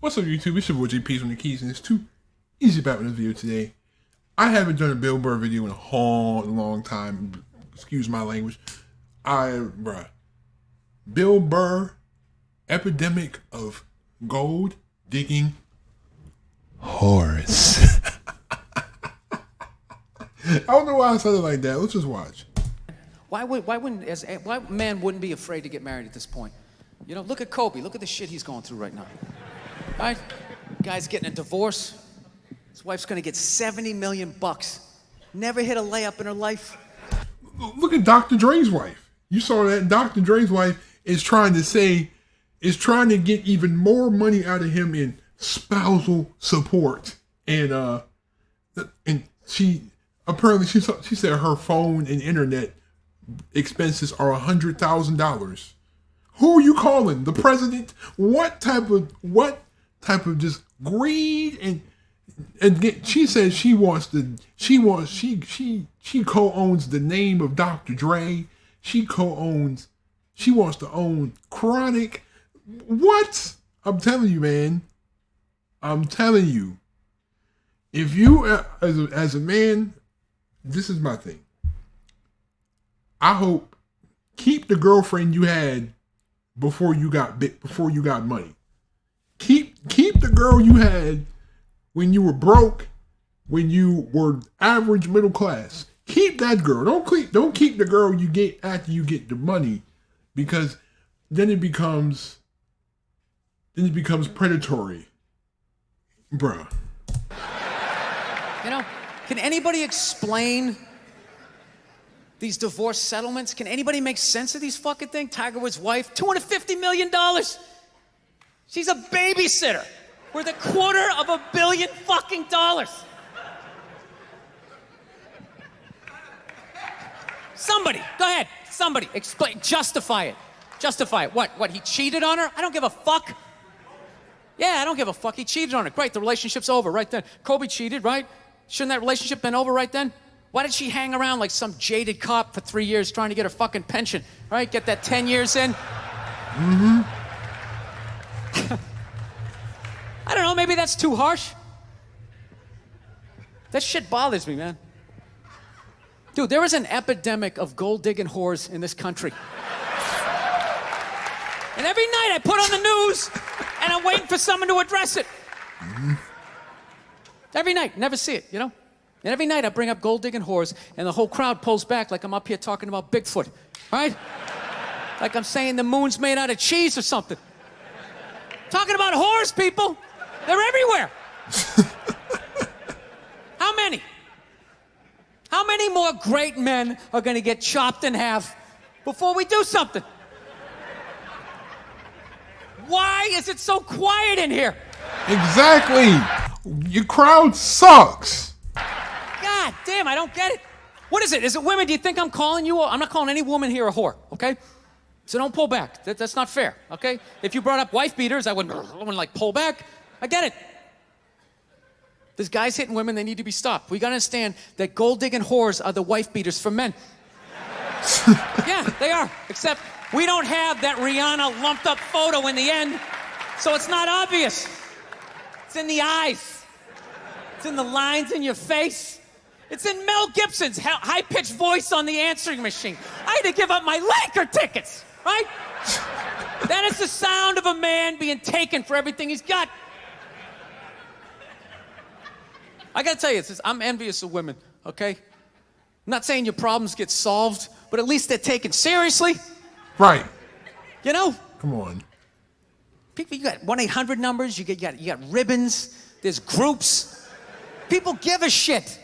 What's up, YouTube? It's your boy JP's on the keys, and it's too easy about this video today. I haven't done a Bill Burr video in a long time. Excuse my language. Bill Burr, Epidemic of Gold Digging Horse. I don't know why I said it like that. Let's just watch. Why man wouldn't be afraid to get married at this point? You know, look at Kobe. Look at the shit he's going through right now. All right? Guy's getting a divorce. His wife's going to get $70 million. Never hit a layup in her life. Look at Dr. Dre's wife. You saw that Dr. Dre's wife is trying to get even more money out of him in spousal support. And she said her phone and internet expenses are $100,000. Who are you calling? The president? What type of just greed and she says she co-owns the name of Dr. Dre. She wants to own Chronic. What? I'm telling you, man. I'm telling you. If you as a man, this is my thing. I hope keep the girlfriend you had before you got money. Keep the girl you had when you were broke, when you were average middle class. Keep that girl. Don't keep the girl you get after you get the money, because then it becomes predatory. Bruh. You know, can anybody explain these divorce settlements? Can anybody make sense of these fucking things? Tiger Woods' wife, $250 million. She's a babysitter worth $250 million fucking dollars. Somebody, go ahead. Somebody, explain, justify it. Justify it. What, he cheated on her? I don't give a fuck. Yeah, I don't give a fuck. He cheated on her. Great, the relationship's over right then. Kobe cheated, right? Shouldn't that relationship been over right then? Why did she hang around like some jaded cop for 3 years trying to get her fucking pension, right? Get that 10 years in? Mm-hmm. I don't know, maybe that's too harsh. That shit bothers me, man. Dude, there is an epidemic of gold-digging whores in this country. And every night I put on the news, and I'm waiting for someone to address it. Mm-hmm. Every night, never see it, you know? And every night I bring up gold-digging whores, and the whole crowd pulls back like I'm up here talking about Bigfoot, right? Like I'm saying the moon's made out of cheese or something. Talking about whores, people. They're everywhere. How many? How many more great men are going to get chopped in half before we do something? Why is it so quiet in here? Exactly. Your crowd sucks. God damn, I don't get it. What is it? Is it women? Do you think I'm calling you? I'm not calling any woman here a whore, okay? So don't pull back. That's not fair, okay? If you brought up wife beaters, I wouldn't like pull back. I get it. There's guys hitting women, they need to be stopped. We gotta understand that gold-digging whores are the wife beaters for men. Yeah, they are. Except we don't have that Rihanna lumped up photo in the end, so it's not obvious. It's in the eyes. It's in the lines in your face. It's in Mel Gibson's high-pitched voice on the answering machine. I had to give up my Laker tickets, right? That is the sound of a man being taken for everything he's got. I gotta tell you, I'm envious of women, okay? I'm not saying your problems get solved, but at least they're taken seriously. Right. You know? Come on. People, you got 1-800 numbers, you got ribbons, there's groups. People give a shit.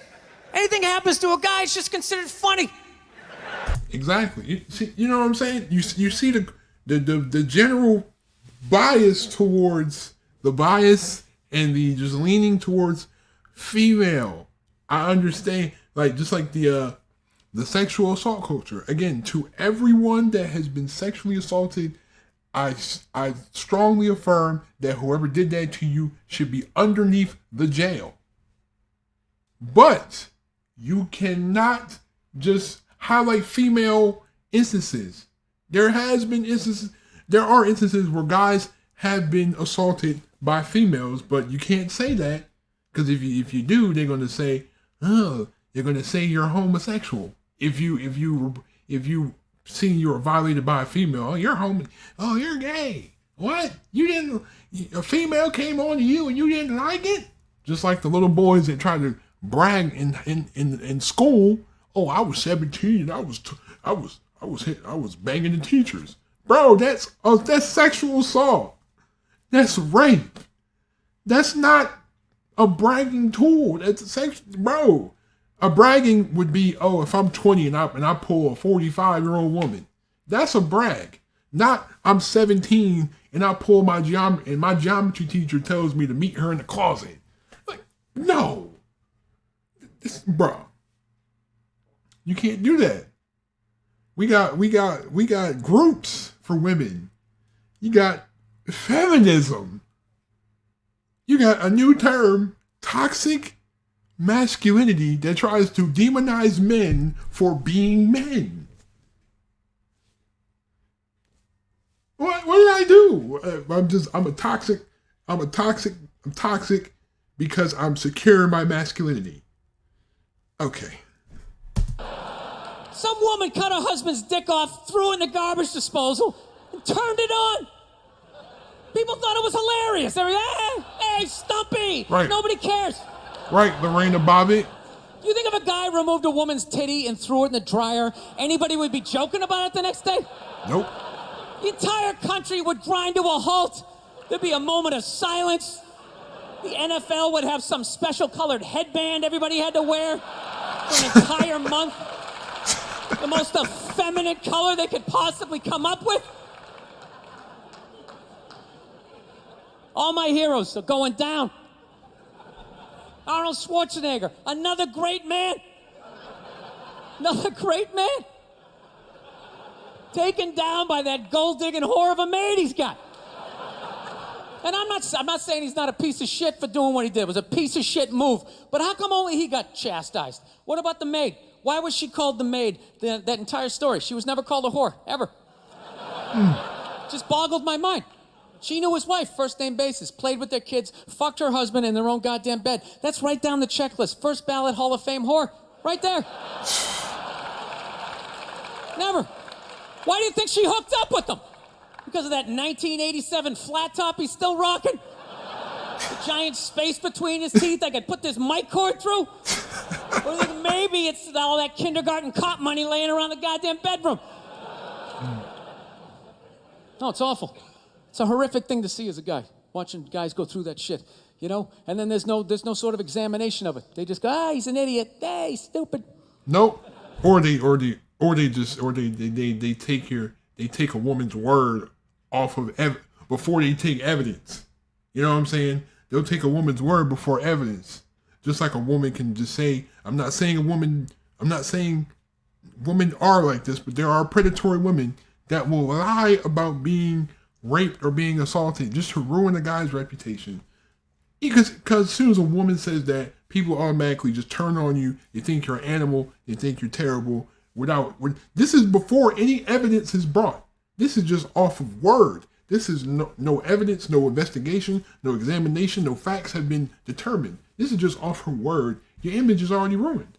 Anything happens to a guy, it's just considered funny. Exactly. You know what I'm saying? You see the general bias towards the bias and the just leaning towards female. I understand, like just like the sexual assault culture. Again, to everyone that has been sexually assaulted, I strongly affirm that whoever did that to you should be underneath the jail. But you cannot just highlight female instances. There are instances where guys have been assaulted by females, but you can't say that because if you do, they're gonna say, oh, they're gonna say you're homosexual. If you seen you were violated by a female, oh, you're gay. What? You didn't? A female came on to you and you didn't like it? Just like the little boys that try to brag in school. Oh, I was 17. I was banging the teachers. Bro, that's sexual assault. That's rape. That's not a bragging tool. That's bro. A bragging would be, oh, if I'm 20 and I pull a 45-year-old woman. That's a brag. Not I'm 17 and I pull my geometry teacher tells me to meet her in the closet. Like, no. Bro. You can't do that. We got groups for women. You got feminism. You got a new term, toxic masculinity, that tries to demonize men for being men. What did I do? I'm toxic because I'm secure in my masculinity. Okay. Some woman cut her husband's dick off, threw it in the garbage disposal, and turned it on. People thought it was hilarious. They were, hey, Stumpy. Right. Nobody cares. Right, Lorena Bobbitt. Do you think if a guy removed a woman's titty and threw it in the dryer, anybody would be joking about it the next day? Nope. The entire country would grind to a halt. There'd be a moment of silence. The NFL would have some special colored headband everybody had to wear for an entire month. The most effeminate color they could possibly come up with. All my heroes are going down. Arnold Schwarzenegger, another great man. Another great man. Taken down by that gold-digging whore of a maid he's got. And I'm not saying he's not a piece of shit for doing what he did. It was a piece of shit move. But how come only he got chastised? What about the maid? Why was she called the maid that entire story? She was never called a whore, ever. Just boggled my mind. She knew his wife, first name basis, played with their kids, fucked her husband in their own goddamn bed. That's right down the checklist. First ballot Hall of Fame whore. Right there. Never. Why do you think she hooked up with him? Because of that 1987 flat top he's still rocking? The giant space between his teeth I could put this mic cord through? Or do you think maybe it's all that kindergarten cop money laying around the goddamn bedroom? No, it's awful. It's a horrific thing to see as a guy, watching guys go through that shit, you know? And then there's no sort of examination of it. They just go, he's an idiot. Hey, he's stupid. Nope. Or they take a woman's word off of before they take evidence. You know what I'm saying? They'll take a woman's word before evidence. Just like a woman can just say, I'm not saying women are like this, but there are predatory women that will lie about being raped or being assaulted just to ruin a guy's reputation. Because as soon as a woman says that, people automatically just turn on you. They think you're an animal. They think you're terrible. This is before any evidence is brought. This is just off of word. This is no evidence, no investigation, no examination, no facts have been determined. This is just off her word. Your image is already ruined.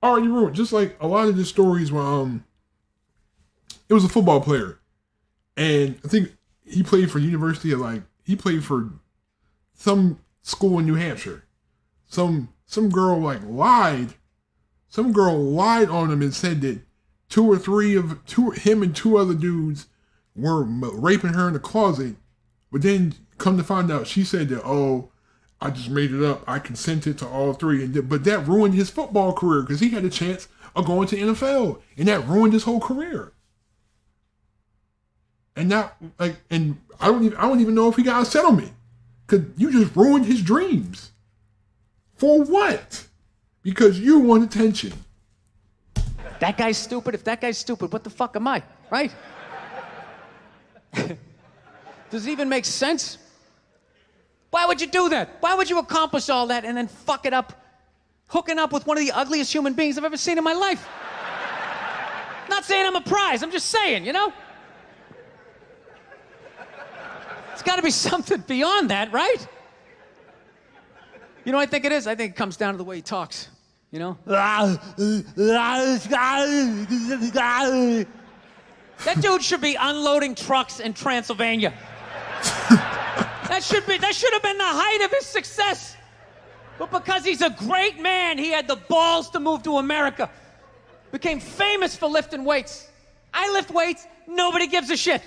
Already ruined. Just like a lot of the stories where it was a football player. And I think he played for he played for some school in New Hampshire. Some girl lied. Some girl lied on him and said that him and two other dudes were raping her in the closet. But then come to find out, she said that, I just made it up. I consented to all three. But that ruined his football career because he had a chance of going to NFL. And that ruined his whole career. And now, and I don't even know if he got a settlement. Because you just ruined his dreams. For what? Because you want attention. That guy's stupid. If that guy's stupid, what the fuck am I? Right? Does it even make sense? Why would you do that? Why would you accomplish all that and then fuck it up hooking up with one of the ugliest human beings I've ever seen in my life? Not saying I'm a prize. I'm just saying, you know? This got to be something beyond that, right? You know what I think it is? I think it comes down to the way he talks, you know? That dude should be unloading trucks in Transylvania. That should have been the height of his success. But because he's a great man, he had the balls to move to America. Became famous for lifting weights. I lift weights, nobody gives a shit.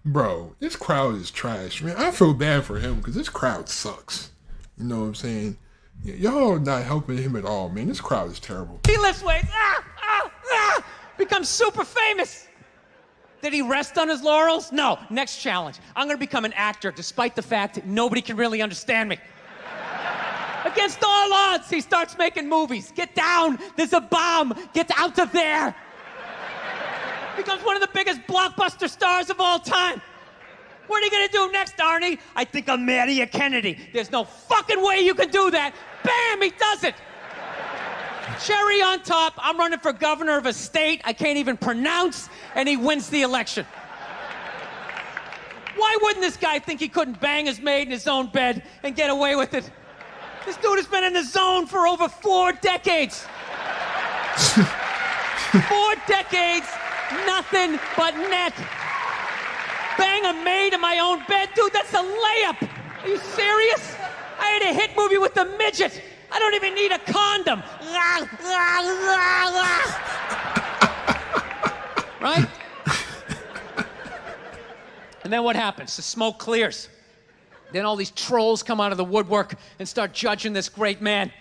Bro, this crowd is trash, man. I feel bad for him because this crowd sucks. You know what I'm saying? Y'all are not helping him at all, man. This crowd is terrible. He lifts weights, becomes super famous. Did he rest on his laurels? No. Next challenge. I'm going to become an actor despite the fact that nobody can really understand me. Against all odds, he starts making movies. Get down. There's a bomb. Get out of there. Becomes one of the biggest blockbuster stars of all time. What are you going to do next, Arnie? I think I'll marry a Kennedy. There's no fucking way you can do that. Bam, he does it. Cherry on top, I'm running for governor of a state I can't even pronounce, and he wins the election. Why wouldn't this guy think he couldn't bang his maid in his own bed and get away with it? This dude has been in the zone for over 4 decades. 4 decades, nothing but net. Bang a maid in my own bed? Dude, that's a layup. Are you serious? I had a hit movie with a midget. I don't even need a condom. Right? And then what happens? The smoke clears. Then all these trolls come out of the woodwork and start judging this great man.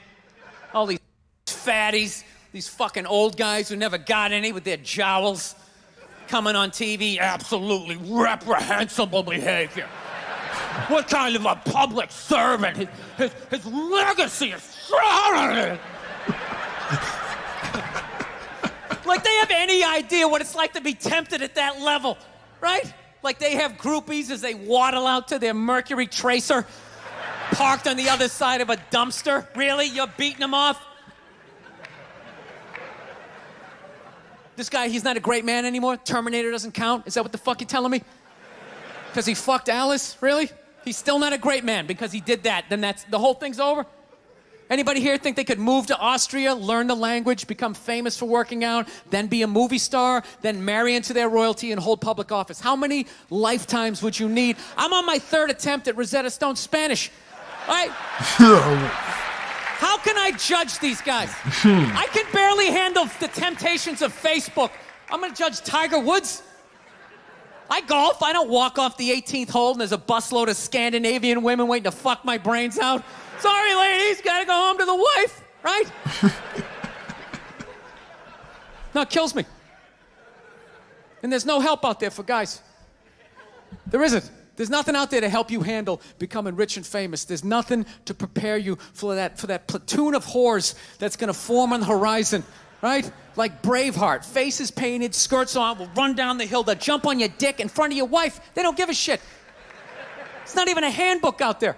All these fatties, these fucking old guys who never got any with their jowls coming on TV. Absolutely reprehensible behavior. What kind of a public servant? His legacy is like they have any idea what it's like to be tempted at that level, right? Like they have groupies as they waddle out to their Mercury Tracer parked on the other side of a dumpster. Really? You're beating them off? This guy, he's not a great man anymore? Terminator doesn't count? Is that what the fuck you're telling me? Because he fucked Alice? Really? He's still not a great man because he did that. Then that's the whole thing's over? Anybody here think they could move to Austria, learn the language, become famous for working out, then be a movie star, then marry into their royalty and hold public office? How many lifetimes would you need? I'm on my 3rd attempt at Rosetta Stone Spanish. All right? How can I judge these guys? I can barely handle the temptations of Facebook. I'm going to judge Tiger Woods? I golf. I don't walk off the 18th hole and there's a busload of Scandinavian women waiting to fuck my brains out. Sorry, ladies, gotta go home to the wife, right? No, it kills me. And there's no help out there for guys. There isn't. There's nothing out there to help you handle becoming rich and famous. There's nothing to prepare you for that platoon of whores that's gonna form on the horizon, right? Like Braveheart, faces painted, skirts on, will run down the hill, they'll jump on your dick in front of your wife. They don't give a shit. It's not even a handbook out there.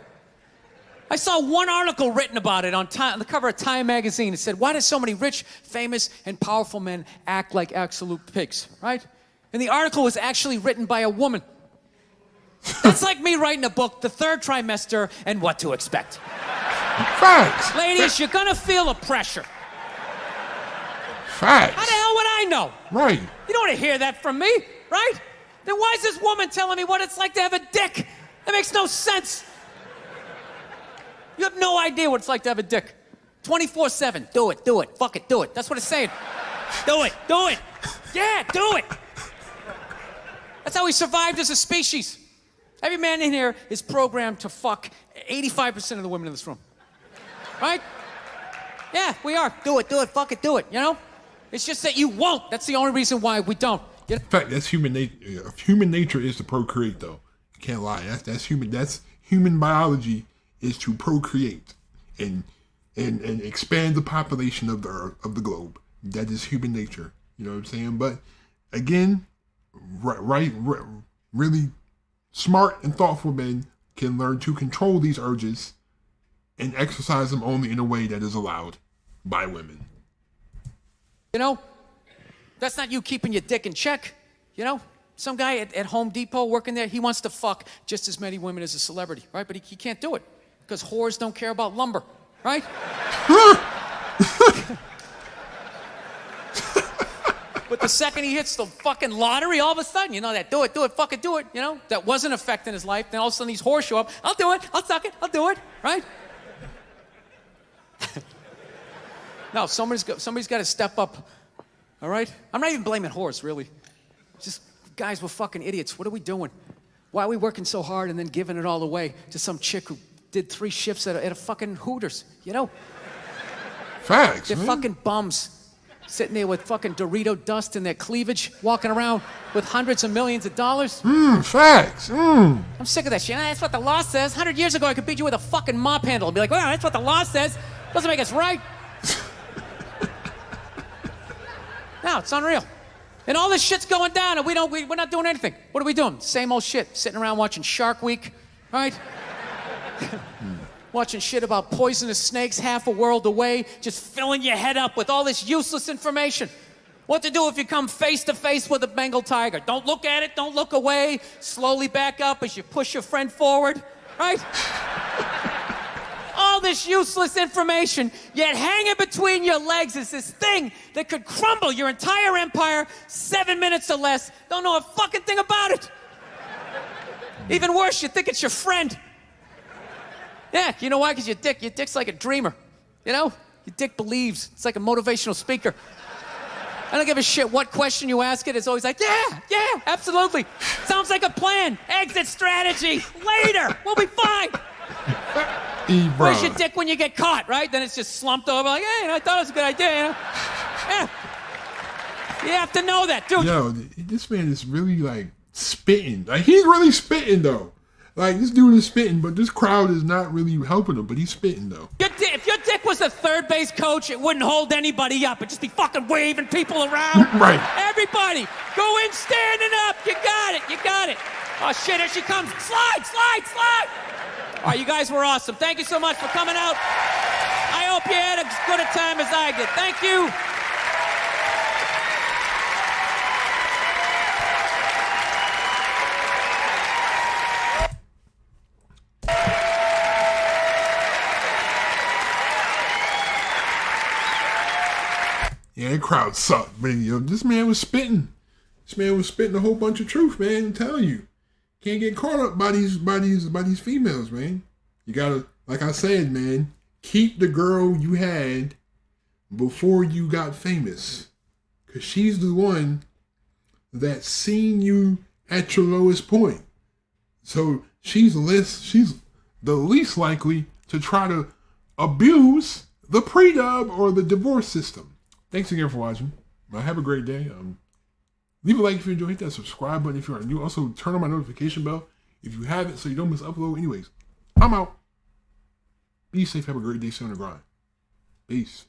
I saw one article written about it on the cover of Time magazine. It said, why do so many rich, famous, and powerful men act like absolute pigs, right? And the article was actually written by a woman. That's like me writing a book, The Third Trimester, and What to Expect. Facts. Ladies, you're gonna feel a pressure. Facts. How the hell would I know? Right. You don't want to hear that from me, right? Then why is this woman telling me what it's like to have a dick? That makes no sense. You have no idea what it's like to have a dick. 24/7. Do it. Fuck it, do it. That's what it's saying. Do it. Yeah, do it. That's how we survived as a species. Every man in here is programmed to fuck 85% of the women in this room. Right? Yeah, we are. Do it, fuck it, do it, you know? It's just that you won't. That's the only reason why we don't. You know? In fact, that's human nature. Human nature is to procreate, though. You can't lie. That's human. That's human biology is to procreate and expand the population of the earth, of the globe. That is human nature. You know what I'm saying? But again, really smart and thoughtful men can learn to control these urges and exercise them only in a way that is allowed by women. You know, that's not you keeping your dick in check. You know, Some guy at Home Depot working there, he wants to fuck just as many women as a celebrity, right? But he can't do it because whores don't care about lumber, right? But the second he hits the fucking lottery, all of a sudden, you know, that do it, fucking do it, you know, that wasn't affecting his life. Then all of a sudden these whores show up. I'll do it, I'll suck it, I'll do it, right? No, somebody's got to step up, all right? I'm not even blaming whores, really. Just guys, we're fucking idiots. What are we doing? Why are we working so hard and then giving it all away to some chick who did 3 shifts at a fucking Hooters, you know? Facts, They're man. fucking bums. Sitting there with fucking Dorito dust in their cleavage, walking around with hundreds of millions of dollars. Facts. I'm sick of that shit. That's what the law says. 100 years ago, I could beat you with a fucking mop handle and be like, well, that's what the law says. Doesn't make us right. No, it's unreal. And all this shit's going down, and we're not doing anything. What are we doing? Same old shit. Sitting around watching Shark Week, right? Watching shit about poisonous snakes half a world away, just filling your head up with all this useless information. What to do if you come face to face with a Bengal tiger? Don't look at it, don't look away. Slowly back up as you push your friend forward, right? All this useless information, yet hanging between your legs is this thing that could crumble your entire empire 7 minutes or less. Don't know a fucking thing about it. Even worse, you think it's your friend. Yeah, you know why? Because your dick's like a dreamer. You know? Your dick believes. It's like a motivational speaker. I don't give a shit what question you ask it. It's always like, yeah, absolutely. Sounds like a plan. Exit strategy. Later. We'll be fine. Where's your dick when you get caught, right? Then it's just slumped over like, hey, I thought it was a good idea, you know? Yeah. You have to know that, dude. Yo, this man is really, like, spitting. Like, he's really spitting, though. Like, this dude is spitting, but this crowd is not really helping him, but he's spitting, though. If your dick was a third base coach, it wouldn't hold anybody up. It'd just be fucking waving people around. Right. Everybody, go in standing up. You got it. Oh, shit, here she comes. Slide. All right, you guys were awesome. Thank you so much for coming out. I hope you had as good a time as I did. Thank you. Yeah, that crowd sucked, but yo, this man was spitting. This man was spitting a whole bunch of truth, man. I'm telling you, can't get caught up by these females, man. You gotta, like I said, man, keep the girl you had before you got famous, cause she's the one that seen you at your lowest point. So she's the least likely to try to abuse the pre-dub or the divorce system. Thanks again for watching. Have a great day. Leave a like if you enjoyed. Hit that subscribe button if you are new. Also, turn on my notification bell if you haven't so you don't miss upload. Anyways, I'm out. Be safe. Have a great day. Stay on the grind. Peace.